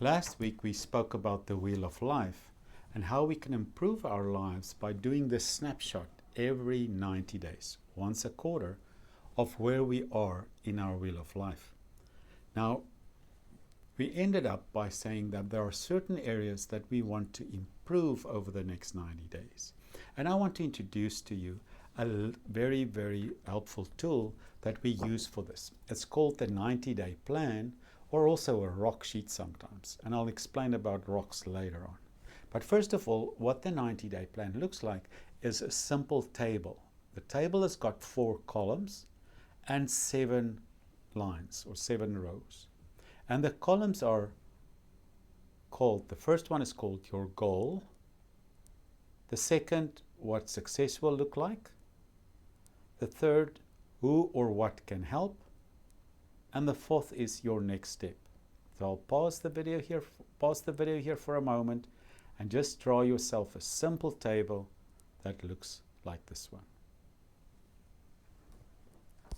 Last week we spoke about the Wheel of Life and how we can improve our lives by doing this snapshot every 90 days, once a quarter, of where we are in our Wheel of Life. Now, we ended up by saying that there are certain areas that we want to improve over the next 90 days. And I want to introduce to you a very, very helpful tool that we use for this. It's called the 90-day plan, or also a rock sheet sometimes. And I'll explain about rocks later on. But first of all, what the 90-day plan looks like is a simple table. The table has got 4 columns and 7 lines or 7 rows. And the columns are called, the first one is called your goal. The second, what success will look like. The third, who or what can help. And the fourth is your next step. So I'll pause the video here for a moment and just draw yourself a simple table that looks like this one.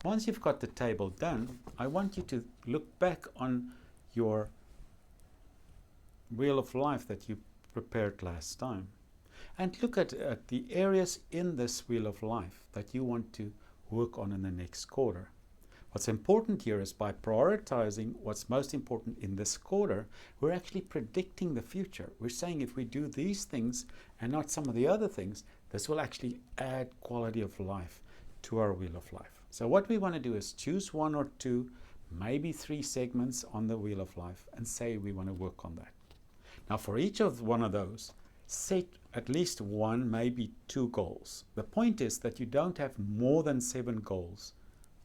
Once you've got the table done, I want you to look back on your Wheel of Life that you prepared last time and look at the areas in this Wheel of Life that you want to work on in the next quarter. What's important here is by prioritizing what's most important in this quarter, we're actually predicting the future. We're saying if we do these things and not some of the other things, this will actually add quality of life to our Wheel of Life. So what we want to do is choose 1 or 2, maybe 3 segments on the Wheel of Life and say we want to work on that. Now for each of one of those, set at least 1, maybe 2 goals. The point is that you don't have more than 7 goals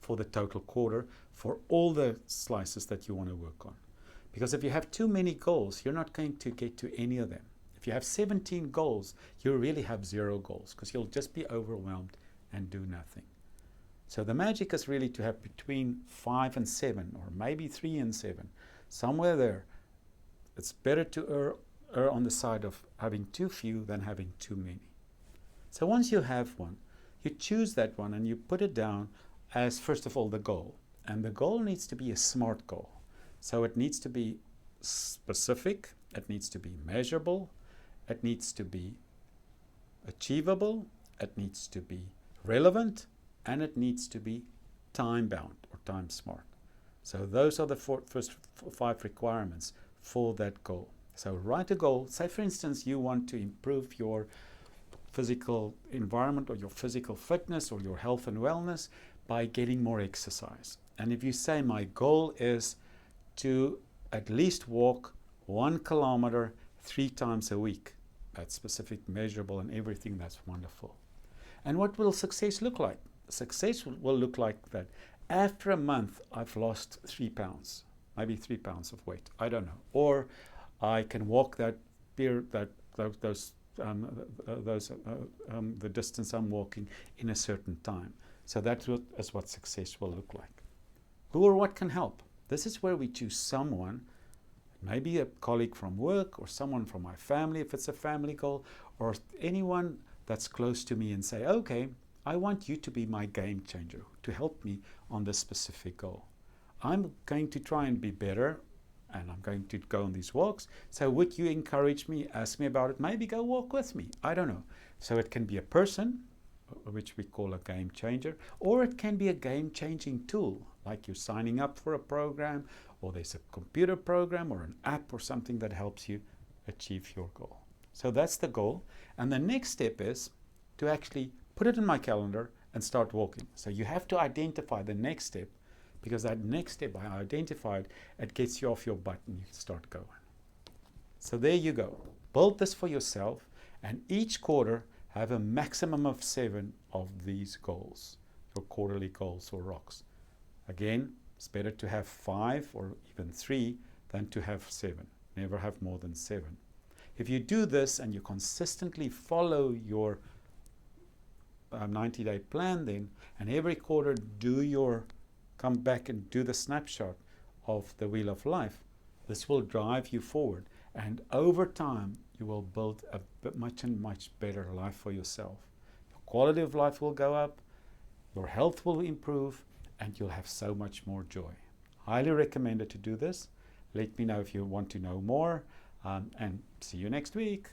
for the total quarter for all the slices that you want to work on. Because if you have too many goals, you're not going to get to any of them. If you have 17 goals, you really have 0 goals because you'll just be overwhelmed and do nothing. So the magic is really to have between 5 and 7, or maybe 3 and 7, somewhere there. It's better to err on the side of having too few than having too many. So once you have one, you choose that one and you put it down as, first of all, the goal. And the goal needs to be a SMART goal. So it needs to be specific, it needs to be measurable, it needs to be achievable, it needs to be relevant, and it needs to be time-bound or time-smart. So those are the first 5 requirements for that goal. So write a goal. Say, for instance, you want to improve your physical environment or your physical fitness or your health and wellness by getting more exercise. And if you say my goal is to at least walk 1 kilometer 3 times a week, that's specific, measurable, and everything, that's wonderful. And what will success look like? Success will look like that after a month I've lost 3 pounds, maybe 3 pounds of weight, I don't know. Or I can walk the distance I'm walking in a certain time. So that is what success will look like. Who or what can help? This is where we choose someone, maybe a colleague from work or someone from my family if it's a family goal, or anyone that's close to me, and say, okay, I want you to be my game changer to help me on this specific goal. I'm going to try and be better and I'm going to go on these walks. So would you encourage me, ask me about it, maybe go walk with me? I don't know. So it can be a person, which we call a game changer, or it can be a game-changing tool, like you're signing up for a program, or there's a computer program or an app or something that helps you achieve your goal. So that's the goal. And the next step is to actually put it in my calendar and start walking. So you have to identify the next step, because that next step I identified, it gets you off your butt and you start going. So there you go. Build this for yourself, and each quarter have a maximum of 7 of these goals, your quarterly goals or rocks. Again, it's better to have 5 or even 3 than to have 7. Never have more than 7. If you do this and you consistently follow your 90-day plan then, and every quarter come back and do the snapshot of the Wheel of Life, this will drive you forward. And over time, you will build a much better life for yourself. Your quality of life will go up, your health will improve, and you'll have so much more joy. Highly recommended to do this. Let me know if you want to know more, and see you next week.